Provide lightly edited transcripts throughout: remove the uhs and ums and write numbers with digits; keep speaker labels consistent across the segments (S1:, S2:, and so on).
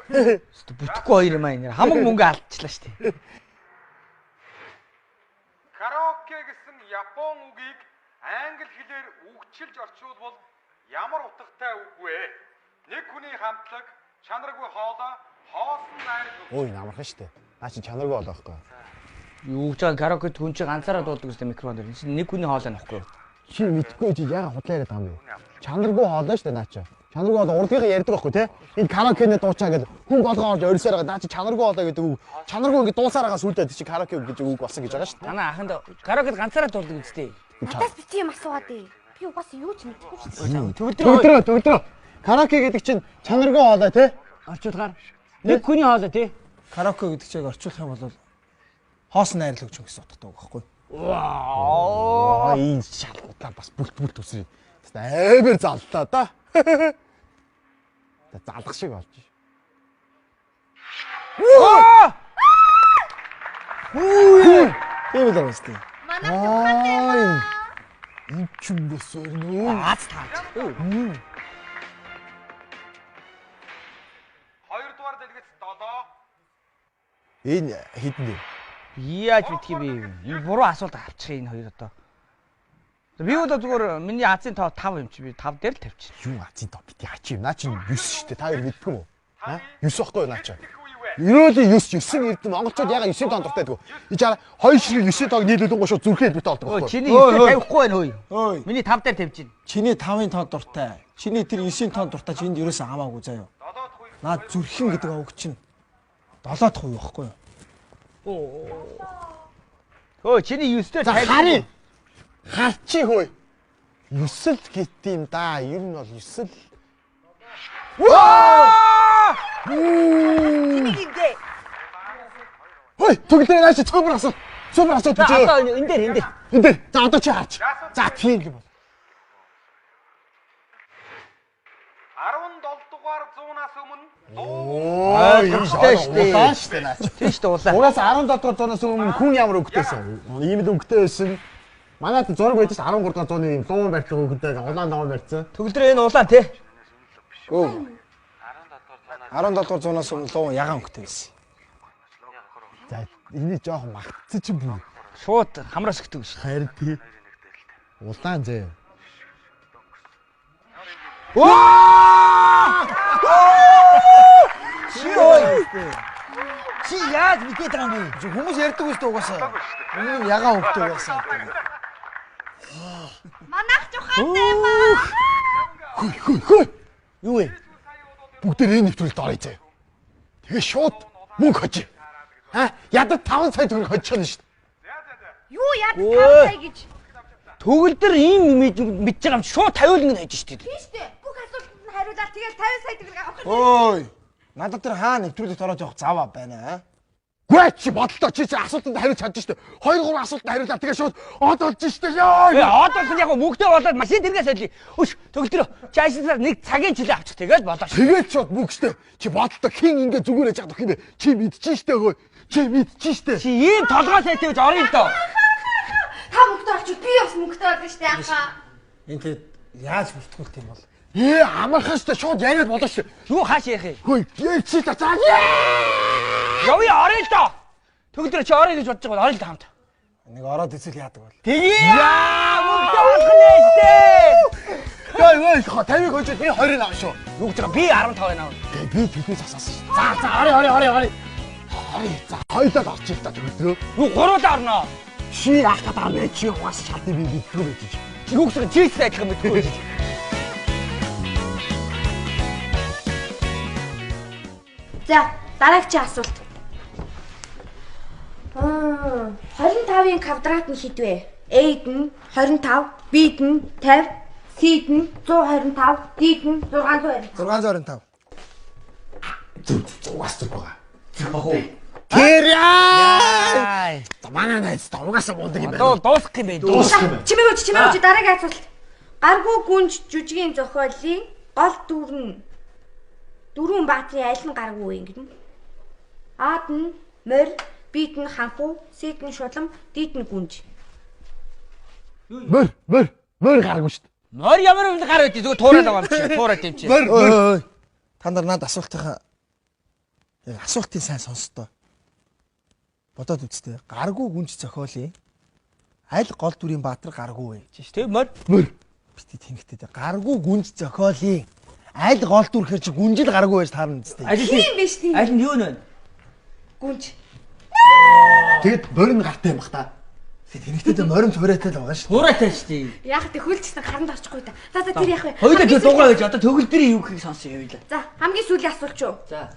S1: Бүтэхгүй хоёр юм аа энэ. Хамаг мөнгө алдчихлаа шүү дээ.
S2: Караоке гэсэн Япон үгийг англи хэлээр үгчилж орчуулбал ямар утгатай үг вэ? Нэг хүний хамтлаг, чанаргүй хоолой, хоосон найр.
S3: Ой, намархан шүү дээ. Наа чи чанаргүй хоолой байхгүй.
S1: Юу гэж байгаа караокед хүн чинь ганцаараа дуулдаг гэсэн микрофон дээр. Чинь нэг хүний хоолой нөхгүй.
S3: Чи мэдгүй чи яга худлаа яриад байгаа юм бэ? Чанаргүй хоолой шүү дээ наа чи. Чанаргүй хоолой урдгийнхаа ярьдаг байхгүй те? Энэ караокены дуучаа гэдэг хүн болгоо орж орисоор байгаа. Наа чи чанаргүй хоолой гэдэг үг. Чанаргүй ингэ дуусаараа сүлдээд чи караоке гэж үг болсон гэж байгаа шүү дээ.
S1: Танаа аханд караокед ганцаараа дуулдаг үстэй.
S4: Надаас бити юм асуугаад ээ. Би угаас юу ч мэдэхгүй шүү
S1: дээ.
S3: Төгөлдрөө. Караоке гэдэг чинь чанаргүй хоолой те?
S1: Орчуулгаар. Нэг хүний хоолой те.
S5: Караоке гэдэг чиг орчуулах юм бол хоосон найрлаг ч гэсэн утгатай үг байхгүй.
S3: Вау. Энэ шалгуудлаа бас бүлт үсрээ. Амар заллаа да. Залгах шиг болж ш. Тийм л байна.
S4: Манай хатаа.
S3: Энэ ч юм бэ сөрнөө.
S1: Аз таач.
S2: Хоёрдугаар дэлгэц долоо.
S3: Энэ хідэн дээ.
S1: Яаж мэдх юм бэ? Энэ буруу асуулт авчих энэ хоёр одоо. Би одоо зүгээр миний азийн тоо 5 юм чи би 5 дээр л тавьчих.
S3: Юу азийн тоо бити ачи юм. Наа чи 9 шүү дээ. Та хоёр мэддэг юм уу? Аа? 9 байхгүй наа чи. Ерөөлийн 9 эрдэнэ монголчууд яга 9 тоон дуртай гэдэг. И чара 2 ширхэг 9 тоог нийлүүлэн шууд зүрхээ бит олдог байхгүй.
S1: Чиний 9 тавихгүй байна хөөе.
S5: Ой.
S1: Миний 5 дээр тавьж байна.
S5: Чиний 5-ын тоо дуртай. Чиний тэр 9-ийн тоо дуртай чинд ерөөсөө хамаагүй заяа. Наад зүрхэн гэдэг үг чинь 7 дахь уу байхгүй юу?
S1: Хөөе чиний 9 дээр тавьж.
S3: Харин харчи хөөе. 9 л гэт юм да. Ер нь бол 9 л. Хөөе түгэлээ нааш цөмөр асуу. Цөмөр асуу гэж.
S1: Одоо энэ дээр.
S3: Энд дээр. За одоо чи харч. За тийм юм бол.
S2: 17 дугаар зуунаас өмнө
S3: Улаан шүү дээ наач.
S1: Тийм шүү дээ улаан.
S3: Угаас 17 дугаар зуунаас өмнө хүн ямар өнгөтэйсэн. Ийм л өнгөтэй байсан. Манайд зураг байдаг 13 дугаар зууны юм дуун барьсан өнгөтэй улаан дуун барьсан.
S1: Төгөлдрөө энэ улаан тий.
S5: Гөө. 17 дугаар зуунаас өмнө луу ягаан өнгөтэй байсан.
S3: За энэ жоохон магтсан ч юм бүү.
S1: Шууд хамраас өгдөг шүү.
S3: Харин тий. Улаан зөө.
S1: Чи яаж мэдээд байгаа юм бэ?
S5: Хүмүүс ярьдаг үстэй угаасаа. Энэ ягаан өнгөтэй байсан.
S4: Манайх жухаатай юм аа.
S3: Хөөе.
S1: Юу вэ?
S3: Бүгдээ энэ нэвтрүүлэлд орё заяа. Тэгээ шууд мөнгө хожи. Ядад 5 сая төгрөг хожчихно шүү дээ.
S4: Юу яд тавтай гэж.
S1: Төгөлдөр ийм мэдж байгаа юм шууд 50 л хийж штэ.
S4: Тийм шүү дээ. Бүх асуултанд нь хариулаад тэгэл 50 сая төгрөг авах гэж.
S5: Ой. Надад тэр хаа нэвтрүүлэгт ороод явах заваа байна аа.
S3: Гүй чи бодлоо чи асуултанд хариулж чадж штэ. 2 3 асуултанд хариулаад тэгээ шууд од болж штэ ёо.
S1: Одоо л яг мөнгөтэй болоод машин тэргээс солио. Өш төгөлдөр чи ажлаар нэг цагийн жилээ авчих тэгэл болоо шүү.
S3: Тэгээд шууд мөнгө штэ. Чи бодлоо хин ингэ зүгээр яж чадах юм бэ? Чи мэдчихэн штэ хөө. Чи мэдчихэн штэ.
S1: Чи ийм толгой сайтай гэж орё л доо.
S4: Та мөнгөтэй олчих би бас мөнгөтэй болно шүү дээ анхаа.
S5: Энэ тэгээд яаж бүртгүүлт юм бол?
S3: Амархан штэ шууд яриад болоо штэ.
S1: Юу хааш ярих юм?
S3: Хөөе чи та заа.
S1: Явъя орё л доо. Төгөлдөр чи орё гэж бодож байгаа бол орё л хамт.
S5: Нэг ороод эцэл яадаг бол.
S1: Тэгээ. Мөнгөтэй болох нэ штэ.
S3: Ой 50-ыг хожоод би 20-ыг авах шүү.
S1: Юу гэж байгаа би 15-ыг авна.
S3: Тэгээ би тэхээс асаасан шүү. За орё. За хоёулаа орчих та төгөлдрөө.
S1: Юу гуруулаа орно.
S3: Чи яах гэдэг юм бэ? Чи угаас шалтыг би мэдгүй байж чи.
S1: Чи юу гэж чийс адилхан мэдгүй.
S4: За дараагийн асуулт. 25-ын квадрат нь хэд вэ? A-д нь 25, B-д нь 50, C-д нь 125, D-д нь 625.
S5: 625.
S3: Угаас зүг байгаа.
S1: Бохоо.
S3: Тэр яа.
S1: Яй.
S3: Манай найз угаасаа мундаг юм байна.
S1: Одоо дуусах юм бэ?
S4: Чимээгч дараагийн асуулт. Гаргуу гүнж жүжигийн зохиолын гол дүр нь дөрвөн баатрын аль нь гаргуу вэ ингэнэ? А-д нь морь, Б-д нь ханхуу, С-д нь шулам, D-д нь гүнж.
S3: Мөр гаргав шүү дээ.
S1: Морь ямар үнд гар өгдөө зүгээр туураад байгаа юм чи. Туураад юм чи.
S5: Ой. Та Та нар надад асуултын сайн сонстоо. Бодоод үзтээ. Гаргүй гүнж зохиолын аль гол дүрийн баатар гаргүй вэ гэж
S1: Тэг мөр.
S5: бити тэнхтэй. Гаргүй гүнж зохиолын аль гол дүр хэр чи гүнжил гаргүй байж таарна үстэй.
S4: Тийм биш тийм.
S1: Аль нь юу нэ?
S4: Гүнж.
S3: Тэгэд морин гартай юм бах та.
S5: Тэнхтэй морин цороотой л байгаа шүү.
S1: Хуурайтай шүү дээ.
S4: Яг тэ хөлчсөн харанд орчихгүй да. За тэр яах вэ?
S1: Хоёулаа тэр дуугаа байж одоо төгөлдрийн юу гэхийг сонсъё хоёулаа.
S4: За хамгийн сүүлийн асуулт шүү.
S1: За.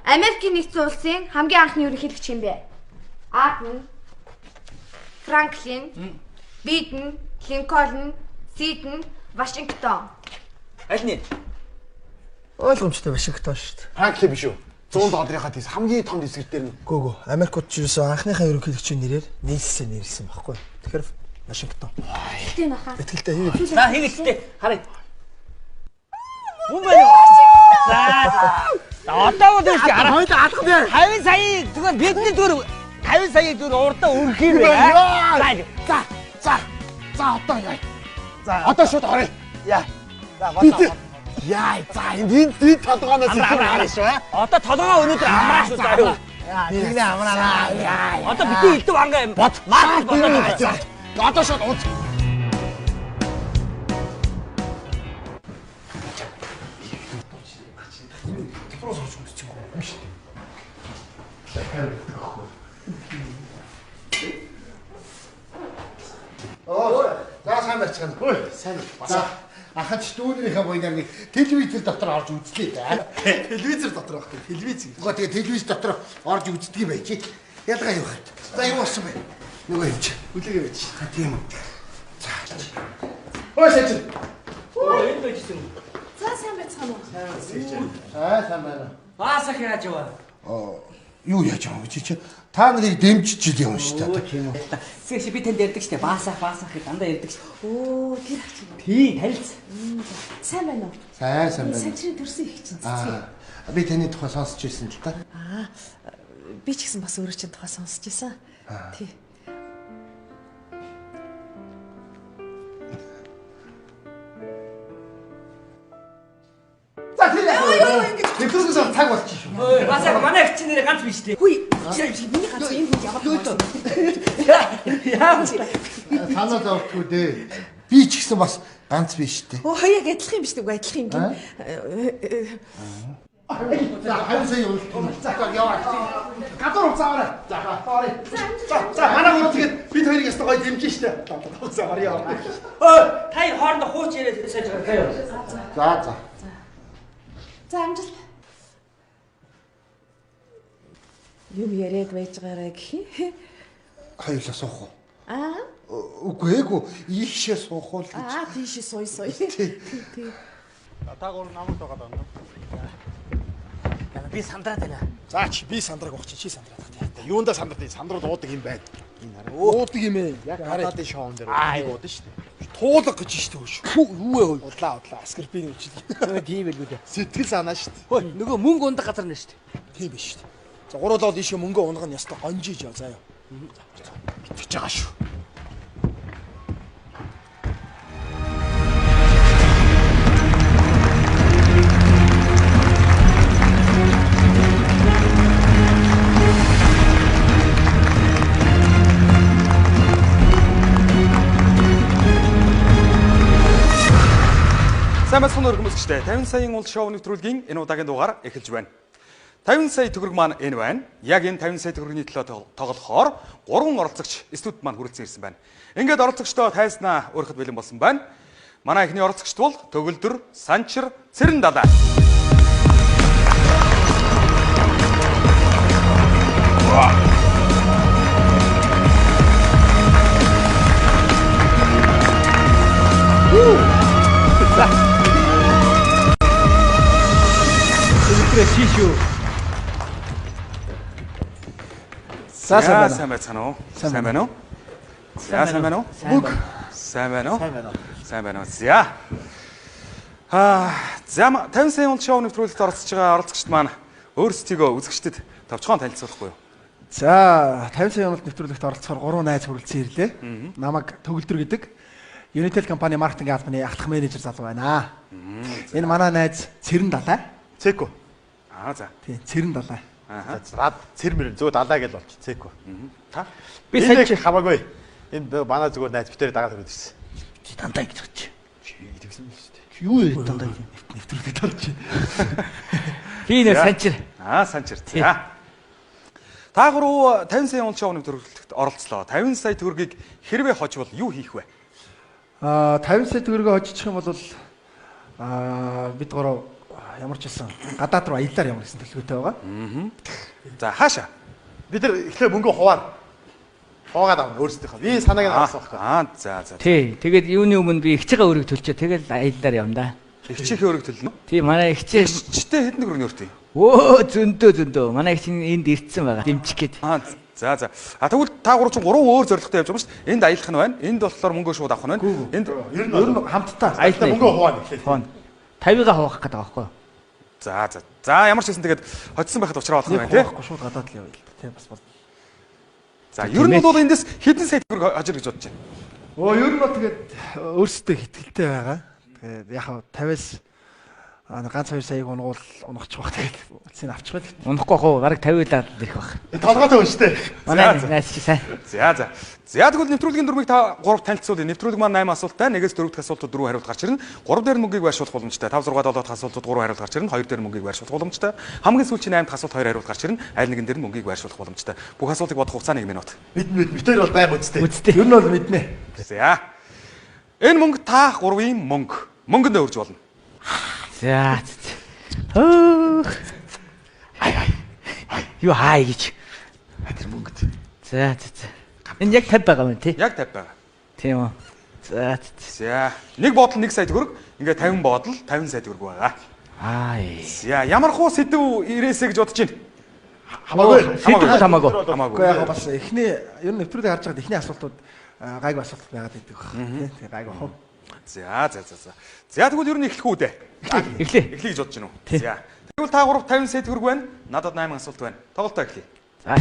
S4: Америкийн нэгдсэн улсын хамгийн анхны ерөнхийлөгч юм бэ? А нь Франклин, Б нь Линкольн, С нь Вашингтон.
S1: Аль нь?
S5: Ойлгомжтой Вашингтон шүү дээ.
S3: Франклин биш үү? 100 долларынхаа тийс хамгийн том дэсгэр дээр нь.
S5: Гүгөө. Америкууд ч юусэн анхныхаа ерөнхийлөгчийн нэрээр нэрлсэн байхгүй. Тэгэхээр Вашингтон.
S4: Тийм баха.
S5: Итгэлтэй хийв.
S1: За хийгээдтэй. Харъя. Хүн байна уу? За одоо бол тийм хараа.
S3: Хоёул алах бэ.
S1: 50 сая зүгээр бидний дүр 50 сая дүр урдаа өрөх юм
S3: За одоо яа. За одоо шууд орё.
S1: Яа. За бодлоо.
S3: Яа, за энэ толгооноос
S1: Амраа шүү. Одоо толгоо өнөөдөр амраа шүү заа юу.
S3: Тэгнэ амраа.
S1: Одоо битүү илдэв ангаа юм.
S3: Бод. Одоо шууд уз. За сайн байцгаана. Сайн байна. За ахач дүүнийхээ боёнаар нэг телевизэр дотор орж үзлээ да.
S5: Телевизэр дотор байх гэх телевиз.
S3: Угаа тэгээ телевиз дотор орж үздэг юм байчи. Ялгаа юу хат. За юу болсон бэ? Нөгөө юм чи.
S5: Үлээгээ байж.
S3: Тийм үү. За. Ой сэч.
S1: Энэ байжсэн.
S6: За сайн байцгаана уу?
S3: Сайн байна.
S1: Баасах яаж вэ?
S3: Юу яаж байгаа вэ чи? Та нарыг дэмжиж ил юм шүү дээ.
S1: Тийм үү. Сэгш би танд ярьдаг штэ. Баасах гэж дандаа ярьдаг штэ.
S6: Оо тэр ах чинь.
S1: Тийм танилц.
S6: Сайн байна уу?
S3: Сайн байна.
S6: Савчрын төрсөн их чинь цэцгээ.
S3: Би таны тухай сонсч ирсэн л та.
S6: Би ч гэсэн бас өөрөө чинь тухай сонсч байсан. Тий.
S3: За тийм. Тэглээс цаг болчих шүү.
S1: Ой, баасах манай их чинь нэр ганц биш дээ.
S6: Хүй, миний ганц энэ хүн ямар
S1: Юу яа.
S3: Танаа завтгүй дээ. Би ч гэсэн бас ганц биш дээ.
S6: Оо хоёог адилхан юм биш үү? Адилхан юм гин.
S3: За хань сая юу? За яваа. Гадуур уцаарай. За орё. За манай хүн тэгээд бид хоёрыг ястаа гоё дэмжин штэ. За орё.
S1: Ой, та хоорондоо хууч яриад сайж байгаа.
S3: За.
S6: За амжилт. Юм яриад байж байгаарай гэх.
S3: Хоёулаа суух уу? Үгүй эгүй ийшээ суух уу л гэж.
S6: Тийш сууй.
S3: Тий.
S2: Та гур намайг таагаад байна.
S1: Би сандраад байна.
S5: За чи би сандраг авах чи сандраад таа.
S3: Юундаа сандрал сандрал уудаг юм байна.
S5: Уудаг юм ээ.
S3: Яг гадаадын шоун дээр
S5: Аа,
S3: уудаг шүү дээ.
S5: Туулга гэж штэ хөөш. Юу вэ?
S3: Удлаа.
S5: Скорпийн үчил.
S1: Тийм байлгүй дээ.
S3: Сэтгэл санаа шүү дээ.
S1: Хөөе, нөгөө мөнгө ундаг газар нэ штэ.
S5: Тийм биш штэ. За гуруулаад ийшээ мөнгө унгах нь ястаа гонжиж яа заяа.
S3: Битгэж байгаа шүү.
S2: Сайн бацхан өргөмөсгчтэй 50 саяын уул шоу нэвтрүүлгийн энэ удаагийн дугаар эхэлж байна. 50 сая төгрөг маань энэ байна. Яг энэ 50 сая төгрөгийн төлөө тоглохоор 3 оролцогч студид маань хүрэлцэн ирсэн байна. Ингээд оролцогчдоо тайснаа өөрөхөд бэлэн болсон байна. Манай эхний оролцогчд бол Төгөлдөр, Санчир, Цэрэн далаа.
S1: Шишүү.
S2: Сайн байна уу? Сайн байна уу? Сайн байна уу? Сайн байна уу? Сайн байна уу? За. За 50 сая уул шоу нэвтрүүлэлт оролцож байгаа оролцогчд маань өөрсдийгөө үзэгчдэд товчхон танилцуулахгүй юу?
S5: За 50 сая онолт нэвтрүүлэгт оролцохоор 3 найз хүрэлцэн ирлээ. Намайг Төгөлдөр гэдэг Unitel компани маркетинг албаны ахлах менежер залуу байна. Энэ манай найз Цэрэн далаа.
S2: Цэко. За.
S5: Тийм, цэрэн далаа.
S3: Рад цэр мэр зөв далаа гэж болж цэкв.
S2: Та
S1: Би
S3: Энэ
S1: сая
S3: хамаагүй. Энэ манай зүгээр найз битээр дагаад ирээд ирсэн.
S1: чи дандаа гэж бодчих.
S3: Тэгсэн юм шүү дээ.
S1: Юу вэ дандаа
S5: Нэвтрүүлэг тарч.
S1: би нэ санчир.
S2: санчир. За. Та гурав 50 сая уншаа нэвтрүүлэгт оролцлоо. 50 сая төгрөгийг хэрвээ хожвол юу хийх вэ?
S5: 50 сая төгрөгөө хожчих юм бол бид гурав ямар ч байсан гадаад руу аяллаар ямар гэсэн төлөвтэй байгаа.
S2: За хаашаа?
S3: Бид нар эхлээ мөнгө хуваар. Хоогаад авна өөрсдийнхөө. Би санааг нь авсан байхгүй.
S2: За.
S1: Тий. Тэгээд юуны өмнө би ихчээгээ өрөг төлчөө. Тэгээд аяллаар явна да.
S2: Ихчийнхээ өрөг төлнө.
S1: Тий, манай ихчээ
S2: Чичтэй хэдэн төгрөг нөртөө?
S1: өө зөндөө. Манай ихч энд ирдсэн байгаа. Дэмжих гээд.
S2: За. Тэгвэл та гурав чинь 3 өөр зорилготой явж байгаа шүү дээ. Энд аялах нь байна. Энд болохоор мөнгөө шууд авах нь байна. Энд
S3: Ер нь
S5: Ер нь хамтдаа
S1: аялна.
S3: мөнгө хуваар эхлэв.
S1: Хон. 50-га хуваах гэдэг байгаа байхгүй юу?
S2: За ямар ч хэсэн тэгээд хоцсон байхад уучраа болох юм байна тий.
S5: байхгүй шууд гадаад л явъя. Тийм бас бол.
S2: За ер нь бол эндээс хэдэн сая төгрөг хожир гэж бодож байна.
S5: Ер нь бол тэгээд өөрсдөө хэтгэлтэй байгаа. Тэгээд яг 50-аас ганц 2 саяг унахчих бах тэгээд үлцийг авчих байл.
S1: Унахгүй хоо бараг 50-аар ирэх баг.
S3: Толгойтой унштай.
S1: Манай найз чи сайн.
S2: За тэгвэл нэвтрүүлгийн дөрмийг та 3 танилцуулъя. Нэвтрүүлэг маань 8 асуулттай. 1-ээс 4 дахь асуултууд 4 хариулт гарч ирнэ. 3 дээр мөнгийг байршуулах боломжтой. 5 6 7 дахь асуултууд 3 хариулт гарч ирнэ. 2 дээр мөнгийг байршуулах боломжтой. Хамгийн сүүлчийн 8 дахь асуулт 2 хариулт гарч ирнэ. Аль нэгэн дээр нь мөнгийг байршуулах боломжтой. Бүх асуултыг бодох хугацаа 1 минут.
S3: Битээр бол байг үстэй.
S5: Ер нь бол мэднэ.
S2: За. Энэ мөнгө та 3-ын мөнгө. Мөнгөндөө өрж болно.
S1: За. Хөө. Юу хай гэж.
S3: Тэр мөнгөд.
S1: За. Энэ яг 50 байгаа юм тий.
S2: Яг 50 байгаа.
S1: Тийм үү.
S2: За. Нэг бодол 1 сая төгрөг. Ингээ 50 бодол 50 сая төгрөг байгаа. За. Ямар хуу сэдв ирээсэ гэж бодож байна?
S1: Хамаагүй.
S5: Гэхдээ яг бас эхний ер нь нэвтрүүлгийг харж байгаад эхний асуултууд гайгүй асуулт байгаад байдаг баг. Тийм гайгүй хөө.
S2: За тэгвэл ер нь эхлэх үү дээ.
S1: Эхлэе.
S2: Эхлэе гэж бодож байна уу? За. Тэгвэл та 3 50 сая төгрөг байна. Надад 8 асуулт байна. Тоглолтоо эхлэе.
S1: За.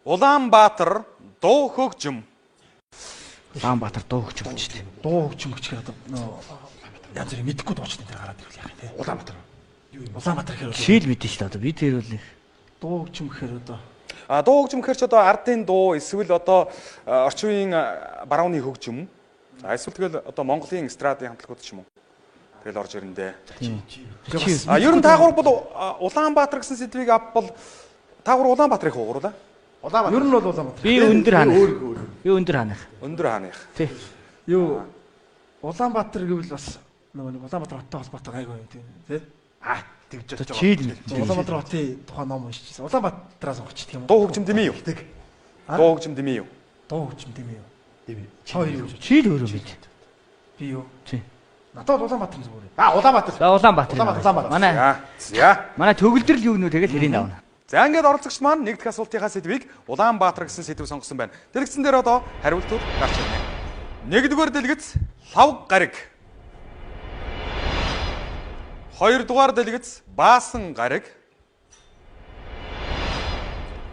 S2: Улаанбаатар дуу хөгжим.
S1: Улаанбаатар дуу хөгжим гэж тий.
S5: Дуу хөгжим гэж одоо янз бүрийн мэдэхгүй дуучид энэ гараад ирвэл яах юм те. Улаанбаатар. Улаанбаатар гэхээр
S1: Шил мэдэн шүү дээ. Одоо бид хэрүүлээ.
S5: дуу хөгжим гэхээр одоо
S2: Дуу хөгжим гэхээр ч одоо ардын дуу эсвэл одоо орчин үеийн барууны хөгжим. Эсвэл тэгэл одоо Монголын эстрадын хамтлагууд ч юм уу. Тэгэл орж ирнэ дээ. Ер нь та гур бол Улаанбаатар гэсэн сэдвийг авбал та гур Улаанбаатарыг хууруулаа.
S5: ер нь бол Улаанбаатар.
S1: Би өндөр ханах. Би өндөр ханах.
S2: Өндөр хааных.
S1: Тий.
S5: Юу Улаанбаатар гэвэл бас нөгөө нэг Улаанбаатар хоттой холбоотой гайгүй юм тийм тий.
S3: Тэгж бодож
S1: Чийл
S5: Тийм, Улаанбаатар хотын тухайн ном уншижсэн. Улаанбаатараас онгочдөг юм уу?
S2: Дуу хөгжим дэмий юу? Дуу хөгжим дэмий юу?
S5: Дуу хөгжим тийм үү?
S3: Чоо юу?
S1: Чийл өөрөө мэд.
S5: Би юу?
S1: Тий.
S5: Надад Улаанбаатар зүгээр.
S3: Улаанбаатар.
S1: За Улаанбаатар. Манай манай төгөлдрөл юу гэнэ тэгэл хэрийг давна.
S2: За ингээд оролцогч маань нэг дахь асуултынхаа сэдвийг Улаанбаатар гэсэн сэдв сонгосон байна. Дэлгэцэн дээр одоо хариултууд гарч ирнэ. Нэгдүгээр дэлгэц лав гариг. Хоёрдугаар дэлгэц баасан гариг.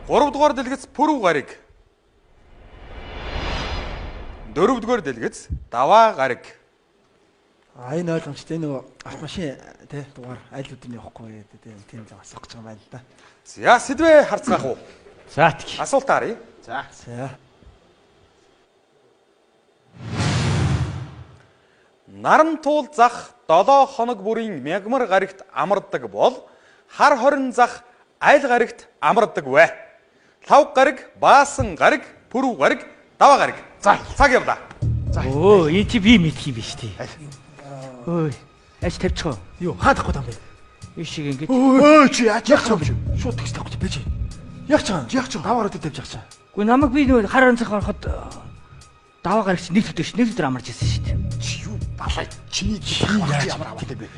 S2: Гуравдугаар дэлгэц пүрв гариг. Дөрөвдүгээр дэлгэц даваа гариг.
S5: Энэ ойлгомжтой нөгөө автомашин тий дугаар аль өдрний явахгүй тийм л асуух гэж байгаа юм байна л да.
S2: За сэдвээ харцгаах уу?
S1: За тийм.
S2: Асуулт харъя.
S5: За.
S2: Нарантуул зах 7 хоног бүрийн мягмар гаригт амардаг бол хар хорин зах аль гаригт амардаг вэ? Лав гариг, баасан гариг, пүрв гариг, даваа гариг. За цаг явлаа.
S1: Өө, энэ чи би мэдх юм биш тий. Ой, аж тавьчихоо.
S5: Юу хаадахгүй юм бэ?
S1: Иш шиг ингэж.
S5: Өө чи яаж байгаа юм бэ? Шууд тэгс тавьчих бэ чи. Яг чаа. Даваараа тавьж чаа.
S1: Гэхдээ намайг би нөө хар онцох ороход даваа гарагч нэг төдөөш нэг өдөр амарч ирсэн шүү дээ.
S3: Чи юу балай чиний яаж ямар аваад бэ?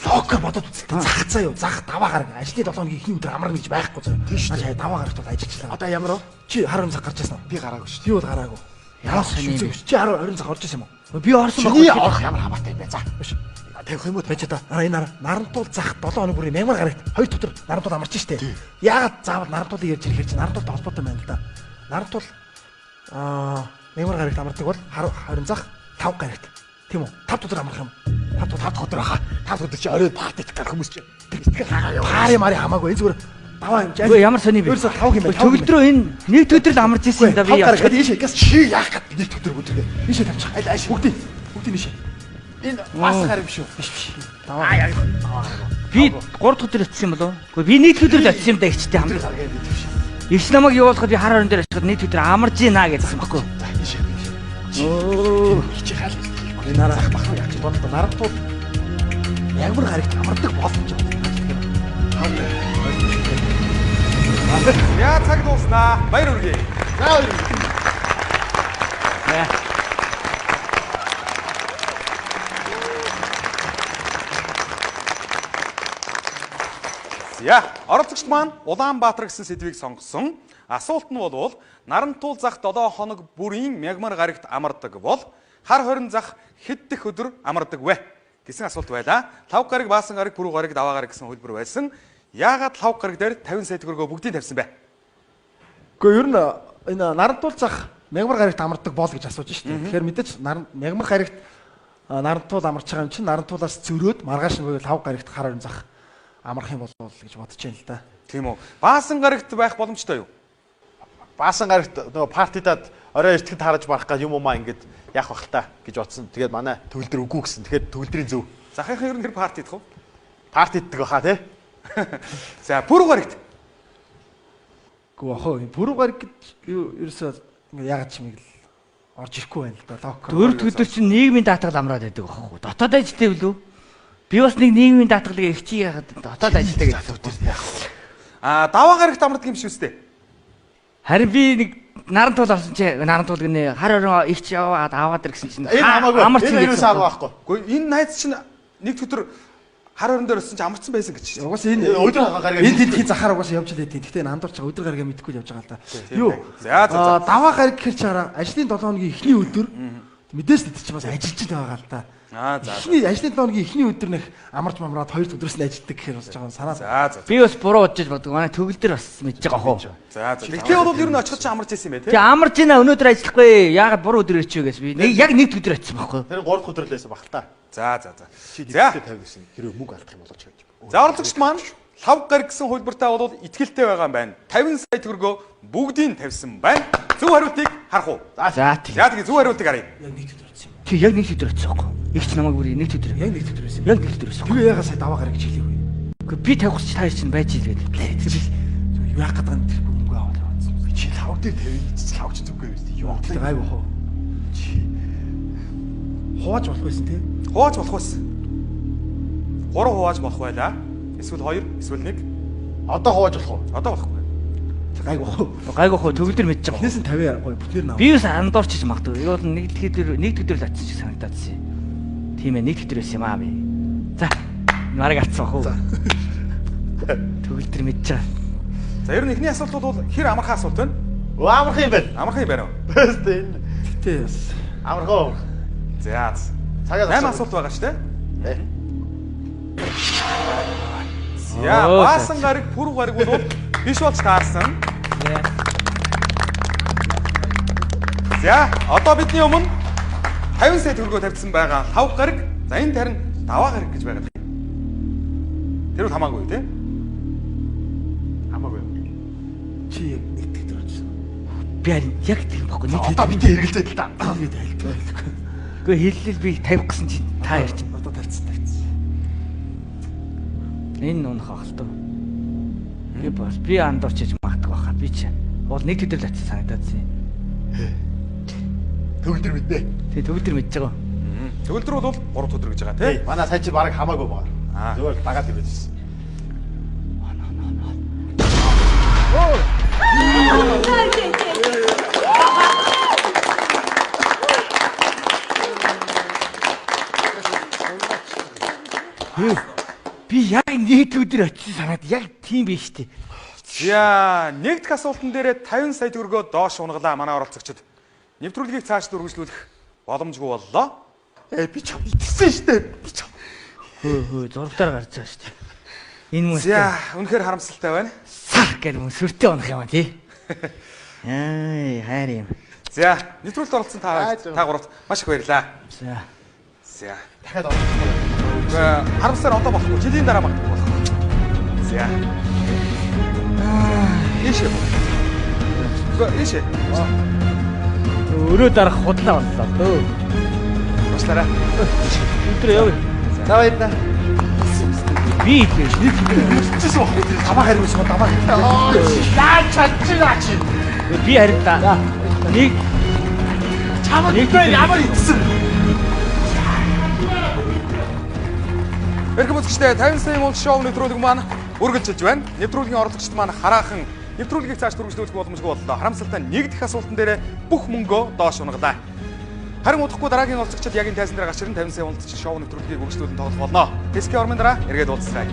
S5: Логка бодоод үзтээ. Зах заа юу? Зах даваа гараг. Ажлын 7 хоногийн ихний өдөр амарна гэж байхгүй заа. Наа даваа гарагт бол ажиллаж. Одоо ямар вэ? Чи 10 цаг гарч яснаа? Би гараагүй шүү. Би бол гараагүй.
S1: Яа сони.
S5: Чи 20 цаг орж ирсэн юм уу?
S1: Би орсон
S3: Чиний орох ямар хамаатай юм бэ? За.
S5: Тавих юм уу? Байж та. Энэ нарантуул зах 7 хоног бүрийн мягмар гарагт 2 өдөр нарантуул амарч штэ. Яагаад заавал нарантуулыг ярьж ирэхээр чи нарантуултай холбоотой байна л да. Нарантуул Мягмар гарагт амардаг бол 20 зах 5 гарагт. Тийм үү? 5 өдөр амарх юм. 5 өдөр хаа. 5 өдөр чи орой парти гарах хүмүүс чи. Пари мари хамаагүй зүгээр даваа юм.
S1: Үгүй ямар сони бэ?
S5: Ерөөсө 5 юм байна.
S1: Төгөлдрөө энэ нэг өдөр л амарч ирсэн юм да би.
S5: 5 гарагт ийшээ газ чи яах гээд нэг өдөр бүдэргээ. Ийшээ тавьчих. Ааш бүгдийг ийшээ. Энэ бас гараг биш үү? Биш. Даваа.
S1: Би 3 дахь өдөр очсон юм болов? Үгүй би нэг өдөр л очсон юм да ихчтэй хамт. Ирс намайг явуулахад би хар орон дээр очиод нэг өдөр амарж ийна гэсэн баггүй.
S5: Оо. Чи хаал. Энэ нарах бах яач боддог. Нарахтууд ягмар гарагт амардаг боломж байна.
S2: Яа цаг дууснаа. Баяр хүргэе. За, оролцогчд маань Улаанбаатар гэсэн сэдвийг сонгосон. Асуулт нь бол Нарантуул зах 7 хоног бүрийн мягмар гарагт амардаг бол хар хорин зах хэд дэх өдөр амардаг вэ гэсэн асуулт байлаа. 5 гараг, баасан гараг, пүрэв гараг, даваа гараг гэсэн хөлбөр байсан. Яагаад 5 гараг дээр 50 сая төгрөгөө бүгдийг тавьсан бэ?
S5: Гэхдээ ер нь энэ Нарантуул зах мягмар гарагт амардаг бол гэж асууж штеп. Тэгэхээр мэдээч мягмар гарагт Нарантуул амарч байгаа юм чинь Нарантуулаас зөрөөд маргааш нь 5 гарагт хар хорин зах амарх юм болов гэж бодож байна л да.
S2: Тийм үү. Баасан гарагт байх боломжтой юу?
S3: Баасан гарагт нөгөө партидад орой эртгэд хараж барах гал юм уу маа ингээд яах бах та гэж бодсон. Тэгээд манай төгөлдөр үгүй гэсэн. Тэгэхээр төгөлдрийн зөв.
S2: Захынхан ер нь тэр парти идэх үү?
S3: Парти иддэг баха тий.
S2: За, пүрэв гарагт.
S5: Гүү ахоо пүрэв гараг гэж ерөөсөө ингээ ягаад ч юм ийг л орж ирэхгүй байна л да. Лок.
S1: 4 дахь өдөр чинь нийгмийн даатгал амраад байдаг байхгүй. Дотоод ажилтай билүү? Би бас нэг нийгмийн даатгалыг их чи яагаад дотоод ажилтай гэж хэлсэн.
S2: Даваа гарагт амардаг юм шиг үстэй.
S1: Харин би нэг Нарантуул авсан чи Нарантуул гэнэ хар орон их чи яваад аваад ир гэсэн чинь
S3: Энэ хамаагүй. Энэ юу саар байхгүй.
S2: Гэхдээ энэ найз чинь нэг өдөр хар орон дээр өссөн чи амарсан байсан гэж.
S5: Угаасаа энэ
S3: өдөр гараг
S5: энэ тентхийн захаар угаасаа явж лээ. Гэхдээ энэ андуурч байгаа өдөр гарагаа мэдхгүй явж байгаа л да. Юу?
S2: За.
S5: Даваа гараг гэхэр чараа ажлын 7 хоногийн эхний өдөр мэдээж л чи бас ажиллаж байгаа л да.
S2: За.
S5: Эхний ажлын 7 хоногийн эхний өдөр нэх амарч мамраад 2 өдрөөс нь ажилдаг гэхээр бас жоохон санаа.
S2: За.
S1: Би бас буруу бодож боддог. Манай төгөлдөр бас мэдж байгаа хоо.
S2: За. Тэгтээ бол ер нь очиход чи амарч ирсэн юм бэ те?
S1: Тэг амарч ийна өнөөдөр ажиллахгүй. Яагаад буруу өдөр ирчихвэ гэж би яг нэг өдөр очсон байхгүй.
S3: Тэр 3 дахь өдөр л байсан бах та.
S2: За.
S3: Чи
S2: За.
S3: 50 гэсэн. Хэрэг мөнгө алдах юм болооч гэж.
S2: За, оролцогчд маань лав гараг гэсэн хөлбөртэй бол итгэлтэй байгаа юм байна. 50 сая төгрөгөө бүгдийг тавьсан байна. Зөв хариултыг харах уу?
S1: За тийм.
S2: За, тэгээ зөв хариултыг харъя.
S5: Яг нэг өдөр очсон юм.
S1: Тэг яг нэг өдөр очсон байхгүй. Игч намайг бүр нэг өдөр.
S5: Яг нэг өдөр байсан.
S1: Яг нэг өдөр байсан.
S5: Тэгээ ягаа сая даваа гараг гэж хэлээгүй.
S1: Гэхдээ би тавих чи та чинь байж илгээд.
S5: Юу яах гэдэг нь тэр мөнгө аваад яваад.
S3: Чи лав дээр тавьж лав ч зүггүй байсан. Юу
S5: Тэг гайгүй хоо. Чи хувааж болох байсан тий.
S2: Хувааж болох байсан. 3 хувааж болох байлаа. Эсвэл 2, эсвэл 1.
S3: одоо хувааж болох уу?
S2: Одоо болохгүй.
S5: Гайгүй хоо.
S1: Гайгүй хоо төгөлдөр мэдж байгаа.
S5: Эхнээс нь 50 гоё бүтээр наа.
S1: Би бас андуурчиж магадгүй. Юу бол нэг өдөр л атсан шиг санагдаадсэн. Тийм ээ нэг өдөр байсан юм аа би. За. Нарыг атсан бах уу. Төгөлдөр мэдж байгаа.
S2: За, ер нь эхний асуулт бол хэр амархан асуулт байна?
S3: Амарх юм байна.
S2: Амархан юм байна уу?
S3: Бэст энэ.
S5: Тэ бас
S3: Амархоо.
S2: За.
S3: Цагаас
S2: 8 асуулт байгаа шүү дээ. За,
S1: Оо,
S2: баасан гараг, пүрэв гараг бол биш болж таарсан. За, одоо бидний өмнө 50 сая төгрөгөө тавьсан байгаа 5 гараг. За, энэ тарин даваа гараг гэж байгаа. Тэр бол хамаагүй тий?
S3: Хамаагүй.
S5: чи яг нэг өдөр очсон.
S1: Би харин яг тийм баггүй. Нэг
S3: Одоо бид эргэлзээд л та.
S5: Тэгээд айлтгүй.
S1: Гэхдээ хэллэл би тавих гэсэн чи та ярьж.
S5: Одоо тавьсан.
S1: Энэ унах ах л тоо. Би андуурчиж магадгүй баха. Би чи бол нэг өдөр л атсан санагдаадсэн.
S3: Төгөлдөр мэднэ.
S1: Тэг төгөлдөр мэдж байгаа.
S2: Төгөлдөр бол 3 өдөр гэж байгаа тий?
S3: Манай сайн чи бараг хамаагүй байгаа. Зөвөр дагаад ирсэн.
S1: Би яг нэг өдөр очиж санаад яг тийм биш үү?
S2: За, нэг дэх асуултан дээр 50 сая төгрөгөө доош унгалаа манай оролцогчид. Нэвтрүүлгийг цааш үргэлжлүүлэх боломжгүй боллоо.
S3: Би ч идсэн шүү дээ. Би ч.
S1: Хөө зургатаар гарч байгаа шүү дээ. Энэ мөн
S2: За, үнэхээр харамсалтай байна.
S1: сах гэл мөн сүртэй унах юм аа тий. Ай хайр юм.
S2: За, нэвтрүүлэлт оролцсон та гуравт маш их баярлалаа.
S1: За.
S2: За.
S3: Дахиад орох.
S2: Харамсаар одоо болохгүй. Жилийн дараа болох. За. Ийшээ. Ийшээ.
S1: Өрөө дарах худлаа боллоо дөө.
S2: Уучлаарай.
S1: Өдөр яв.
S5: За баярлалаа.
S1: Би их
S5: Чичсэн баг. Даваа харин шүү даваа.
S3: Яаж чадчихлаа чи.
S1: би харилаа. Нэг
S3: Чамд ямар ицсэн.
S2: Эрхэм үзэгчдээ 50 сая мөнгө шоу нэвтрүүлэг маань үргэлжилж байна. Нэвтрүүлгийн орлогчид маань хараахан нэвтрүүлгийг цааш үргэлжлүүлэх боломжгүй боллоо. Харамсалтай нэг дэх асуултан дээр бүх мөнгөө доош унгалаа. Харин удахгүй дараагийн олзогчид яг энэ тайзан дээр гарч ирэн 50 сая уналтч шоу нэвтрүүлгийг үргэлжлүүлэн тоглох болно. Тэсгийн ормын дараа эргээд уулзцгаая.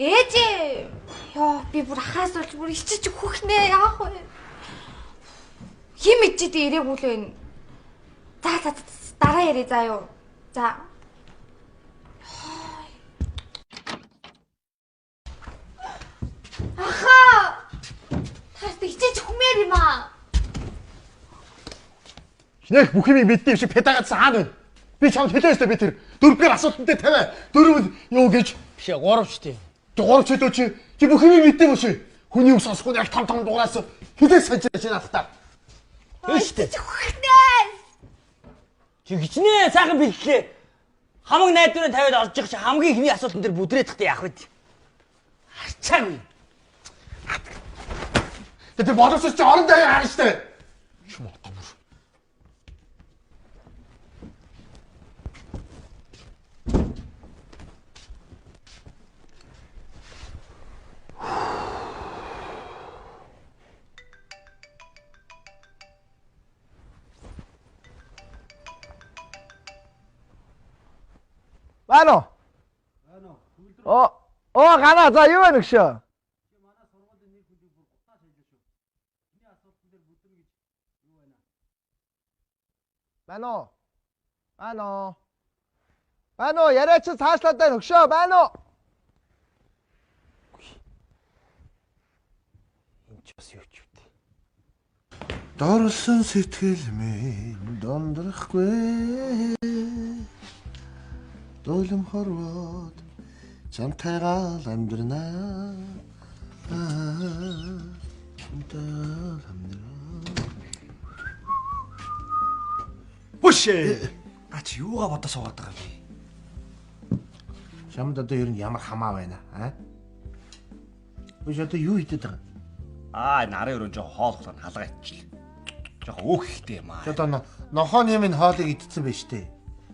S4: Ээжээ. Яа, би бүр ахаас болж бүр ичиж хөхнээ яах вэ? Хим ичээд ирээгүй л байна. За дараа ярee заа юу. За. Аха! Тас ичиж хүмээр юм аа.
S3: Шинэх бүх юм мэддэм шиг педагоч хаана вэ? Би чамд хэлээстэй би тэр дөрвгээр асуултанд тавиа. Дөрөв юу гэж
S1: бишээ 3 ч тийм.
S3: 3 ч өдөө чи бүх юм мэддэм үү ши? Хүний ус сонсохгүй яг том дугаараас хэлээс санжирч байна та.
S1: Ээжтэй.
S4: Хүхнээ.
S1: Чи хичнээн сайхан бэлтлээ. Хамаг найдварыг тавиад олж явах чи хамгийн ихний асуултан дээр бүдрээд тахтай яах вэ? Харцаагүй.
S3: Тэр боловсрол чи орон даяар харна штэ.
S5: Байна уу? Гана за юу вэ гшөө? Байна уу? Яриач цаашлаад байна өгшөө. Байна уу?
S3: Энд ч бас юу ч үгүй.
S7: Дорсон сэтгэл минь дондрахгүй. Долом хорвоод чамтайгаа амьдрнаа.
S5: Бүшээ. Ач юугаа бодож суугаад байгаа юм бэ?
S7: Чамд одоо ер нь ямар хамаа байна аа? Бүш одоо юу хийдэг байгаа?
S8: Нарын өрөө жоо хоолхлоо халгаа иччихлээ. Жоо өөх ихтэй юм аа.
S7: Чи одоо нохооны минь хоолыг идсэн байж тээ.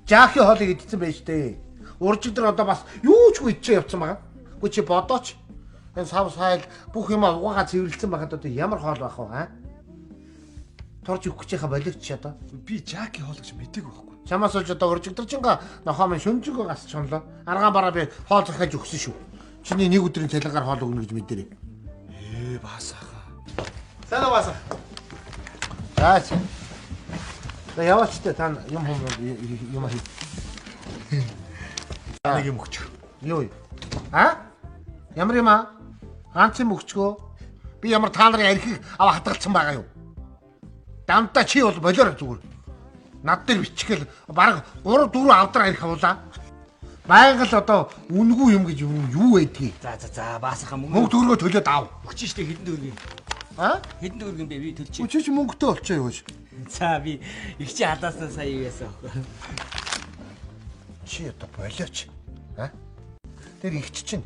S7: Жаахийн хоолыг идсэн байж тээ. Уржигдэр одоо бас юу ч идчихээ явцсан байгаа. Үгүй чи бодооч. Энэ сав сайл бүх юм угаагаа цэвэрлсэн байхад одоо ямар хоол байх вэ аа? Торж өгөх гэж яхаа болигч одоо.
S5: Би Жаки хоол гэж мэдээгүй байхгүй.
S7: Чамаас олж одоо уржигдэрчинга нохоо минь шүнжэнгөө гасч чонлоо. Аргаан бараа би хоол захиаж өгсөн шүү. Чиний нэг өдрийн цалингаар хоол өгнө гэж мэдэрээ.
S5: Баасаха.
S7: Сайн уу баасаа. Заач. За яваач та юм хий.
S5: Нэг юм өгч.
S7: Юу? Ямар юм аа? Ганц юм өгчгөө. Би ямар та нарын архийг ава хатгалцсан байгаа юу? Дамтаа чи бол болоор зүгээр. Над дээр бичгээл баг 3 4 авдар арх авуулаа. Байнга л одоо үнгүй юм гэж юу байдгийг.
S1: За баасаха
S7: Мөнгө төгрөгөө төлөөд ав.
S1: өгч штэ хэдэн төгрөг юм. Хэдэн төгрөг юм бэ би төлчих.
S7: Үгүй чи мөнгөтэй болчихоо юу гэж.
S1: За би их чи хадаасаа сая юу яасан аахгүй.
S7: Чи одоо болооч. Тэр ихч чинь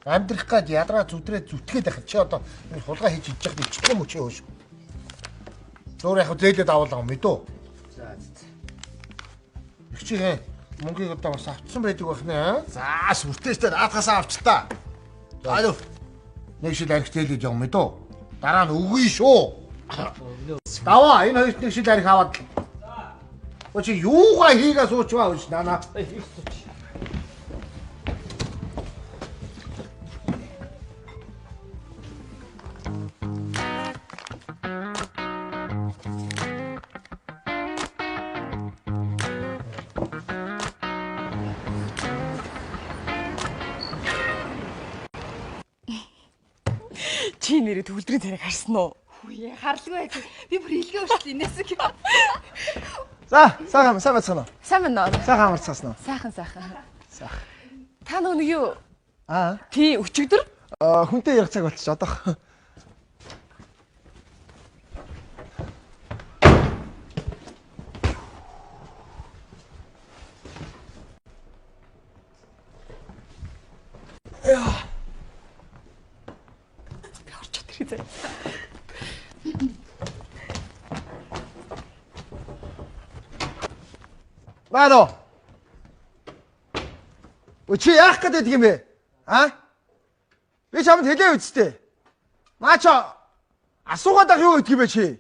S7: амьдрах гад ядраа зүтрээ зүтгээд байхад чи одоо энэ хулгай хийж идчих гэж ичдэг юм уу чи хөөш. Зөөр яг зээлээд авуулаа мэдөө.
S1: За.
S7: Их чи мөнгийг одоо бас авцсан байдаг байх нэ.
S3: За сүртээстэй наадхасаа авч та.
S7: Алуу. Нэг шил арх зээлээд яв мэдөө. Дараа нь үгүй шүү. Даваа энэ хоёрт нэг шил арх аваад. За. Чи юугаа хийгээ суучваа гэж нана.
S6: Чи нэрээ төгөлдрийн царайг харсан уу?
S4: Үе харлгүй. Би бүр илгээ өвчлээ инээс.
S5: За, сайн бацгаана уу?
S6: Сайн байна уу?
S5: Сайхан амарцгаасан уу?
S6: Сайхан. Та нөгөө нэг юу?
S5: Аа.
S6: Тий, өчигдөр?
S5: Хүнтэй ярих цаг болчих одоо. Баано. Чи яах гэдэг юм бэ? Аа? Би чамд хэлээ үсттэй. Наача асуугаад ах юу гэдэг юм бэ чи?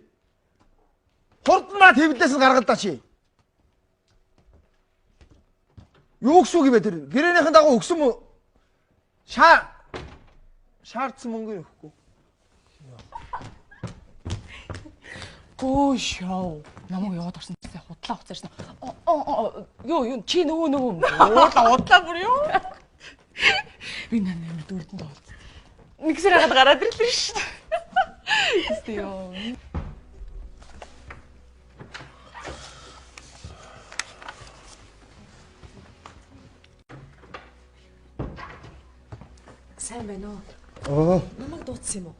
S5: Хурднаа твлээс нь гаргалдаа чи. Юу гэсэн үг юм бэ тэр? Гэрээнийхэн дагуу өгсөн мө шаардсан мөнгө өгөхгүй.
S6: Гошоо. Намайг яваад орсон гэсэн худлаа уцаарсан. Юу чи нөгөө удлаа бүр юу? Би нанаа дөрөнд тоол. Нэгсэр хагаад гараад ирлээ шүү дээ. Истээ ёо. Сайн байна уу? Намайг дуудсан юм уу?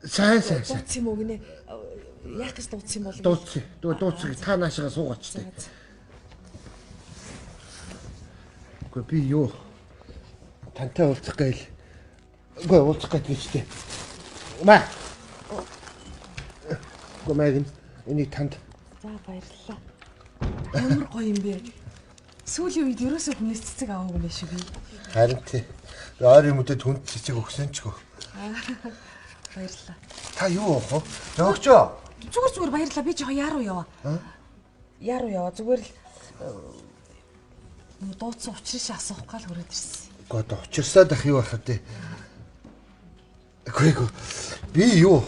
S7: Сайн.
S6: Дуудсан юм уу гинэ? Яах гэж дуудсан юм бол?
S7: Дуудсан. Та наашаа суугаач тээ. Гэхдээ би юу тантай уулзах гээл. Үгүй уулзах гэж тээ. Маа. Гомэгэн энийг танд.
S6: За баярлалаа. Ямар гоё юм бэ? Сүүлийн үед ерөөсөө хүнээс цэцэг аваагүй юм шиг би.
S7: Харин тий. Ойрын мөдөд хүнд цэцэг өгсөн ч гоо.
S6: Баярлалаа.
S7: Та юу авах вэ? Нөгчөө.
S6: Зүгээр баярлалаа. Би жоо яаруу яваа. Яаруу яваа. Зүгээр л дууцсан учрыг асуух гал хүрээд ирсэн.
S7: Гэхдээ учирсаад ах юу байхад тий. Үгүй. Би юу?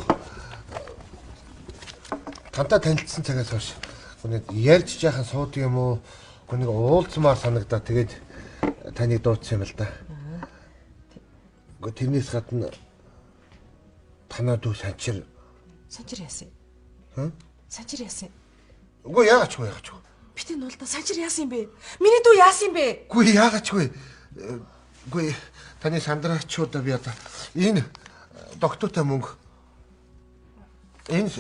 S7: Тантай танилцсан цагаас хойш гүнэг ярьж жаахан суудаг юм уу? Гүнэг уулзмаар санагдаа тэгээд таныг дуудсан юм л да. Гэхдээ тэрнээс гадна танаа дүү санчир
S6: яасан? Санчир яасан?
S7: Үгүй яагач вэ?
S6: Битэн бол да санчир яасан юм бэ? Миний дүү яасан юм бэ?
S7: Үгүй яагач вэ? Үгүй таны сандрачуудаа би одоо энэ доктортой мөнгө энэ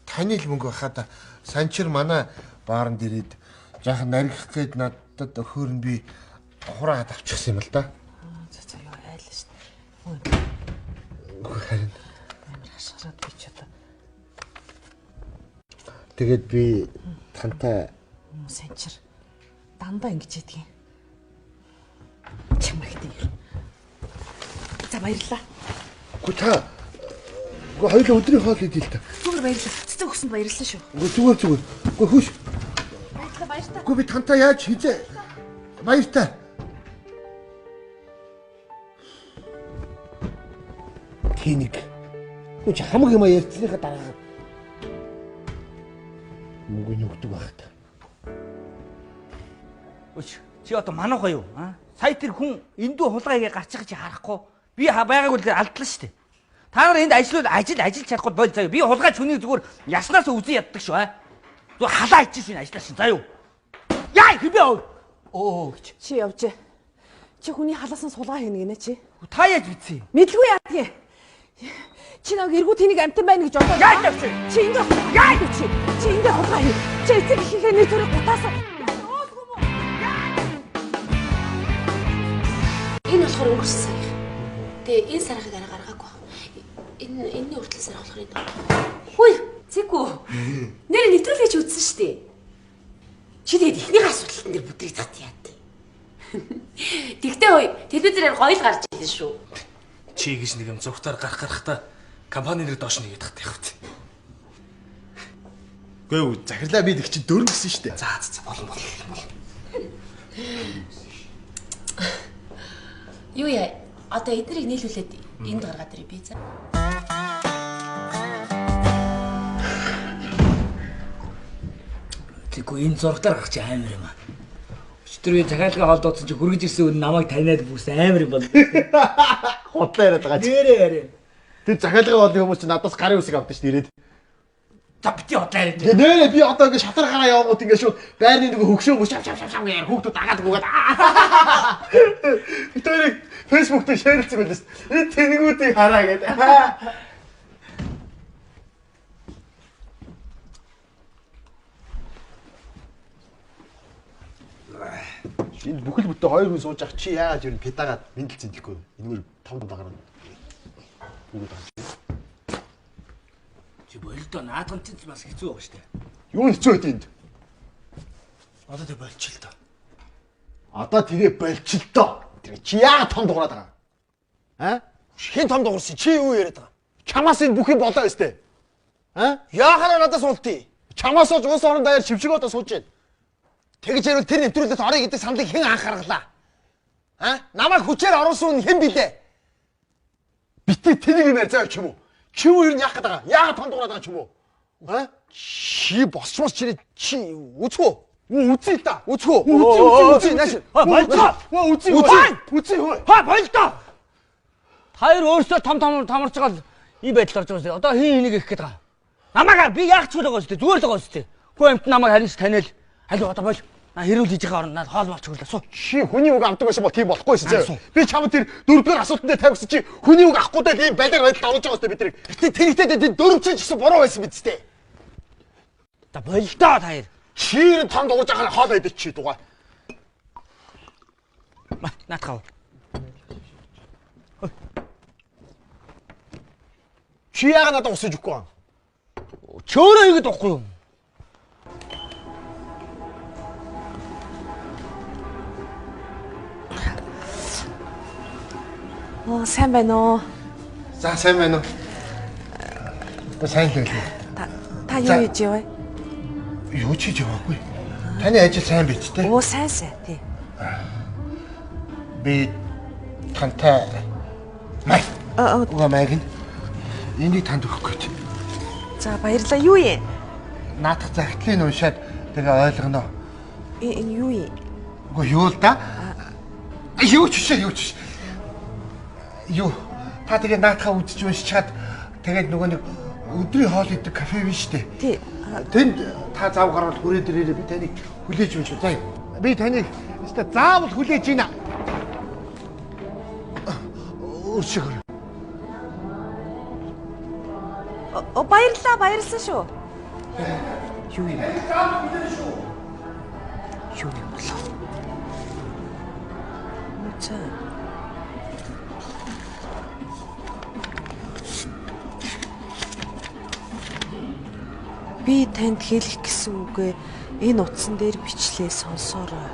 S7: таны л мөнгө байхад санчир манай бааранд ирээд жаахан наригах гээд надад өгөхөр нь би хураад авчихсан юм л да.
S6: За ёо айлаа шүү дээ.
S7: Үгүй харин
S6: Амар хашгираад би ч одоо
S7: тэгээд би тантай
S6: санчир дандаа ингэж ядгийн. Чамайхтай. За баярлалаа.
S7: Үгүй та хоёул өдрийн хоол идэл та.
S6: Зүгээр баярлалаа. Цэцэг өгсөнд баярлалаа шүү.
S7: Үгүй зүгээр. Үгүй хөөш.
S6: Баярлалаа.
S7: Үгүй би тантай яаж хийжээ? Баяртай. Тэнийг. Үгүй чи хамаг юм ярьцлынхаа дараа. Мөнгө нүгдэг байх та.
S1: Өч чи одоо манайх юу? Сая тэр хүн эндүү хулгайгээ гарчих чи харахгүй. Би байгаагүй л алдлаа шүү дээ. Та нар энд ажил чадахгүй бол заяа. Би хулгайч хүнийг зүгээр яснаас үзэн яддаг шүү. Зүгээр халаа ичиж шин ажиллаа шин заяа. Яа хибээ оо гэж.
S6: Чи явжээ. Чи хүний халаасан сулгаа хийнэ гинэ чи.
S1: Та яаж битсэн?
S6: Мэдлгүй яадгийн. Чи нэг эргүү тэнийг амтан байна гэж бодоо.
S1: Яаж явчих?
S6: Чи ингэ яа чи ингэ хулгай хий. Чи эцэг ихийнхээ нэг төрөг гутаасан.
S9: Энэ болохоор өнгөрсөн сар. Тэгээ энэ сарыг арай гаргаагүй. Энэний хүртэл сар болохоор энэ. Хүй, зэкүү. Нэр нэвтрүүлгэж үзсэн шүү дээ. Чи тэгээд ихний асуудалтан дээр бүдрийг цат яат. Тэгтээ хөөе, телевизээр гоё л гарч ирсэн шүү.
S10: Чи гэж нэг юм зүгтаар гарахтаа компани нэр доош нэгээд тахтай явах.
S5: Гүй захирлаа би тэг чи дөрөн гэсэн шүү дээ.
S10: За болон.
S9: Юу яа? Одоо эднэрийг нийлүүлээд энд гаргаад ирээ би за.
S1: Тэгэхгүй энэ зурглаар гарч амар юм аа. Өчтөр би захиалгын хоолд дуудсан чи хүргэж ирсэн үн намайг таниад бүс амар юм бол.
S3: Худлаа яриад байгаа чи.
S1: Нэрээ яриа.
S3: Тэр захиалгын хоолны хүмүүс чи надаас гарын үсэг авдаг ш ирээд.
S1: За бити хотлаа яриад.
S3: Нэрээ би одоо ингэ шатар гараа явангууд ингэ шууд байрны нэг хөгшөө шав гэж хүүхдүүд дагаад гүгээд. Би тэрийг Facebook дээр шеэрлцэг байлаа. Энэ тэнгүүдийг хараа гэдэг. Энэ бүхэл бүтэн хоёр хүн сууж ах чи яагаад юу педагаад мэндэл зиндэхгүй энэгээр том дагарна.
S1: Чи болдоо наадхан чинь бас хэцүү байгаа штэ.
S3: Юу хэцүү байд энд?
S1: Одоо тэг болчих л доо.
S3: Одоо тэгээ болчих л доо. Чи яагаад том дуурайд байгаа? Аа? Хин том дуурсан чи юу яриад байгаа? Чамаас энэ бүхий болоо өстэй. Аа? Яахаараа надаас уултыг? Чамаас ууж уус орон даяар чивчиг одоо сууж байна. Тэгж ярил тэр нэвтрүүлэлт орё гэдэг саналыг хэн анхааргалаа? Аа? Намайг хүчээр оруулсан хэн билээ? Битээ тэнийг юм ярьж байгаа ч юм уу? Чи юу яах гээд байгаа? Яагаад том дуурайд байгаа ч юм уу? Аа? Чи босчмос чи үзхүү? Үзье та. Үзхүү. Үзье нааш.
S1: Болдоо.
S3: Үзье хөө.
S1: Болдоо. Хоёр өөрсдөө том тамарч байгаа л ийм байдал орж байгаа шүү. Одоо хин энийг их гээд байгаа. Намаагаар би яах ч байгаа шүү. Зүгээр л байгаа шүү. Хөө амт намайг харин ч таниал. Алуу одоо бол хэрүүл хийж байгаа орноо хоол болчих хүлээ. Суу.
S3: Чи хүний үг авдаг байсан бол тийм болохгүй шээ. Би чамд тэр дөрөвдүгээр асуултанд тавьсан чи хүний үг авахгүй даа ийм байлаар байдал авч байгаа шүү бид нар. Тэгтээ дөрөв чинь ч гэсэн буруу байсан биз дээ.
S1: За болдоо таяр.
S3: Чи том дуурж байгаа хоол идэж чи дугаа.
S1: Наатгав.
S3: Чи яагаад надад усаж өгөхгүй юм?
S1: Чөөрөө игээд байхгүй юу?
S6: Сайн байна уу?
S7: За сайн байна уу? Сайн л байлаа.
S6: Та юу хийж яваа?
S7: Юу ч хийж яваагүй. Таны ажил сайн биз дээ?
S6: Оо сайн тий.
S7: Би тантай май. Уга майг энийг танд өгөх гэж.
S6: За баярлалаа. Юу юм?
S7: Наадах загтлыг уншаад тэгээ ойлгоно.
S6: Энэ юу юм?
S7: Уга юу л да? Юу ч юу. Та тэгээ наадахаа үзэж уншичаад тэгээд нөгөө нэг өдрийн хоол идэг кафе биш үү?
S6: Тий.
S7: Тэнд та заав гарвал хүрээд ирээрээ би таныг хүлээж уншаа. За. Би таныг өстой заавал хүлээж ийна. Өшгөр.
S6: Баярлалаа шүү. Юу юм? Юу юм болов? Мөчөө. Би танд хэлэх гэсэн үгээ энэ утсан дээр бичлээ сонсоорой.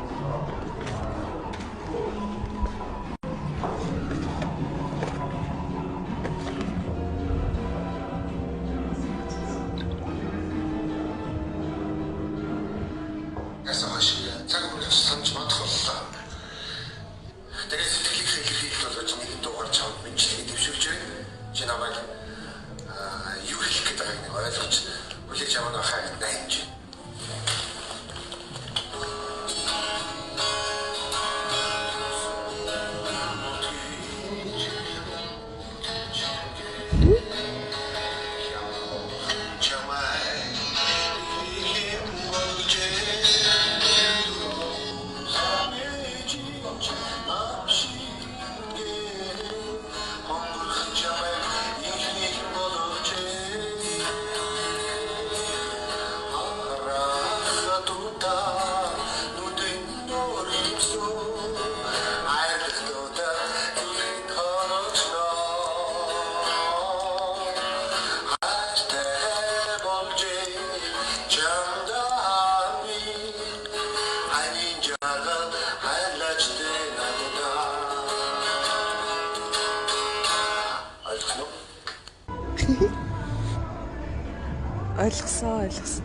S6: Ойлгосон.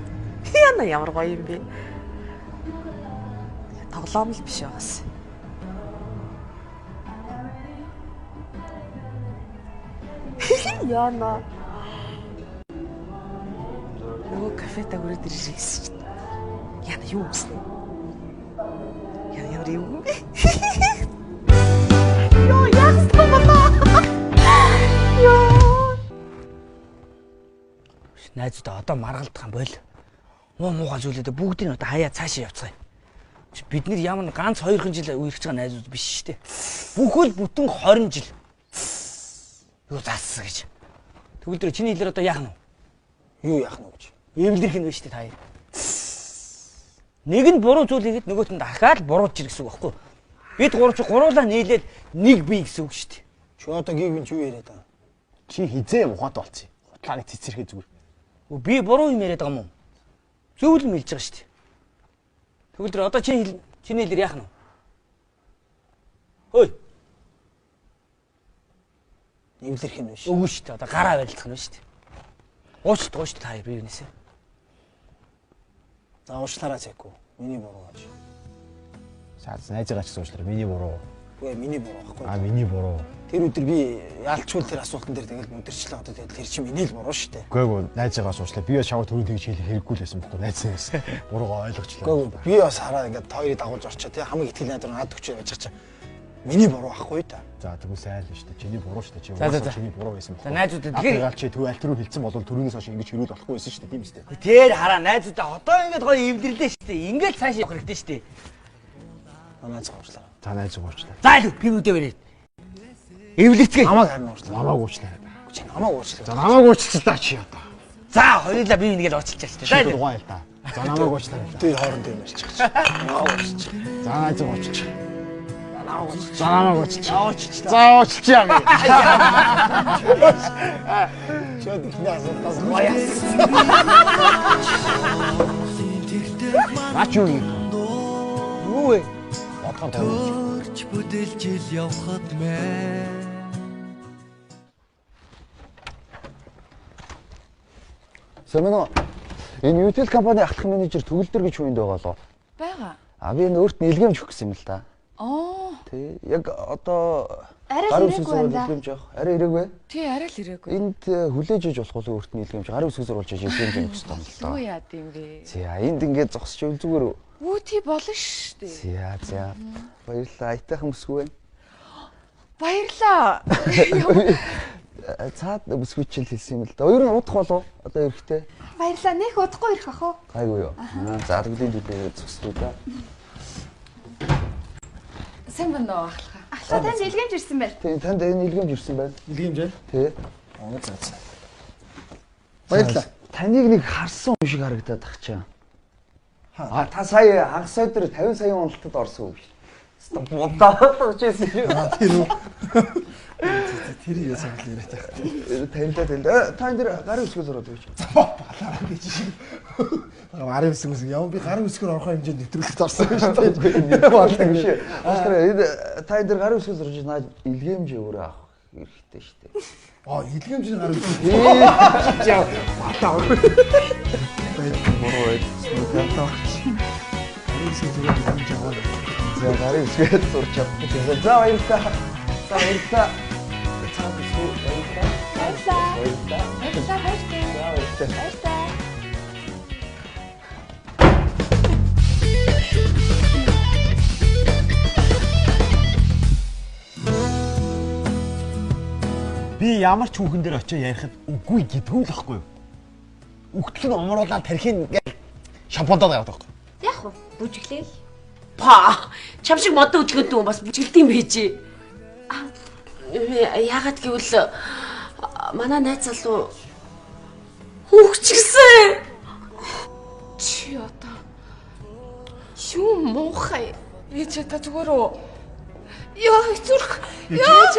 S6: Яна ямар гоё юм бэ? Тоглоом л биш байгаас. Яна. Нөгөө кафетаа хүрээд ирсэн чинь. Яна юу үснэ? Яна ямар юм бэ? Яа, яах вэ?
S1: Найзуудаа одоо маргалдах юм бойл. Муухай зүйлүүдээ бүгдийг нь одоо хаяа цаашаа явцгаая. Бид нэр ямар ганц 2 жил үерхэж байгаа найзууд биш шүү дээ. Бүхэл бүтэн 20 жил. Юу заасан гэж. Тэгвэл тэр чиний хэлээр одоо яах нь вэ?
S3: Юу яах нь гэж.
S1: Эвлэрх нь вэ шүү дээ та хоёр. Нэг нь буруу зүйл хийгээд нөгөөт нь дахиад буруулж ир гэсэн үг байхгүй юу? Бид гурлаа нийлээд нэг бий гэсэн үг шүү дээ.
S3: Чи одоо гинт юу яриад байгаа? Чи хизээ ухаантай болцсон. Хутлааны цэцэрхээ зүгээр.
S1: Би буруу юм яриад байгаа юм уу? Зөв л мэлж байгаа шүү дээ. Тэгвэл тэр одоо чиний хэлээр яах нь вэ? Хөөе.
S3: Эвлэрх нь биш.
S1: Үгүй шүү дээ. Одоо гараа барилдах нь шүү дээ. Уучлалт та хоёр биенээсээ.
S3: За уучлаарай цайгүй. Миний буруу гэж. Найзаагаа ч гэсэн уучлаарай. Миний буруу. Үгүй миний буруу байхгүй. Миний буруу. Тэр өдөр би яалчгүй тэр асуултан дээр тэгэл өдөрчлээ одоо тэгэл тэр чинь миний л буруу шүү дээ. Үгүй найзаагаа уучлаа. Би бас чамд түрүүн тэгж хэлэх хэрэггүй л байсан бохгүй найзаас. Буруугаа ойлгочлаа. Үгүй би бас хараа ингээд хоёрыг дагуулж орчоо тий хамаг итгэл найдар над өгч байж чаа. Миний буруу ахгүй да. За тэгвэл сайн л шүү дээ. Чиний буруу шүү дээ. Чи чиний буруу байсан бохгүй.
S1: За найзуудаа тэгэхээр
S3: гаал чи төв аль руу хилцэн бол түрүүнээс хойш ингэж хэрүүл болохгүй байсан шүү дээ. Тийм үстэй.
S1: Тэр хараа найзуудаа одоо ингэж гоё эвдэрлээ шүү дээ. Ингээд цааш явах хэрэгтэй шүү дээ.
S3: Найзаа уучлаа. За найзаа уучлаа.
S1: За л пивүүдээ бариад. Эвлэрцгээ.
S3: Намайг харин уучлаа. Намайг уучлаа. Чи намайг уучлаа. За намайг уучлаа чи одоо.
S1: За хоёулаа бив нэгээл уучлаа шүү дээ.
S3: За дугаа л та. За намайг уучлаа. Тэр хооронд юм ярьчих. Намайг уучлаа. За найзаа уучлаа. За намайг уучлаа. За уучлаа. Чод их нас гояс. Нач юу? Юу вэ? Батхан тавьж бүдэлж ил явхад мэ. Сэмэнэ энэ YouTube компани ахлах менежер төгөлдөр гэж хүнд байгаа лоо.
S6: Бага.
S3: Би энэ өөрт нь илгээмж өгөх гэсэн юм л да. Тий. Яг одоо
S4: арай ирээгүй байна.
S3: Арай ирээгүй.
S6: Тий, арай л ирээгүй.
S3: Энд хүлээж иж болох уу өөрт нь илгээмж гарын үсэг зурулж иж илгээмж өгөх гэсэн юм л да.
S6: Юу яад юм бэ?
S3: За энд ингээд зогсож үл зүгээр.
S6: Үу тий болно шүү дээ.
S3: За. Баярлалаа. Айтайхан бүсгүй байна.
S6: Баярлаа.
S3: Цаад бүсгүйчл хэлсэн юм л да. Өөр нь удах болов одоо эрэхтэй.
S4: Баярлаа. Нэх удахгүй ирэх ах уу?
S3: Айгүй юу. За аргалын жилээ зогслоо да.
S6: Сайн байна уу ахлахаа?
S4: Ахлаа танд илгээмж ирсэн байна.
S3: Тийм танд энэ илгээмж ирсэн байна.
S5: Илгээмж ээ?
S3: Тий. За. Баярлалаа. Таныг нэг харсан юм шиг харагдаад тахчаа. Та сая хагас өдөр 50 сая уналтад орсон үг. Бодоод чийсэн шүү. Тэр үү. Тэр яасан л яриад байгаа. Танилаа. Та энэ дэр гарын үсгээс ороод байж. Балаа гэж шиг. Гарын үсгээс яв би гарын үсгээр орох хэмжээнд нэвтрүүлэлт орсон шүү дээ. Нэг болтой юм шиг. Та энэ дэр гарын үсгээс орж наад илгээмж өөрөө авах хэрэгтэй шүү дээ. Илгээмжийн гарын үсгээс. Яа. Батаа. Бороо байд. Смутаа. Гарын үсгээс орж илгээмж аваад. За гарын үсгээс сурч авах. За баярлалаа. За баярлалаа. Цаад үсгүй баярлалаа. Баярлалаа. Баярлалаа. Би ямар ч хүүхэн дээр очиж ярихад үгүй гэдгүй л байхгүй юу? Үгтэл нь омруулаад тархин ингээд шампундаад яваад байхгүй.
S4: Яг уу бүжиглээ.
S9: Чам шиг модон өдгөд дүү бас бүжгэлдэм байжээ. Яагаад гэвэл манай найз залуу хөвгчгсэн.
S6: Чи одоо юу муухай. Би ч та зүгээр үү? Яа зүрх. Яа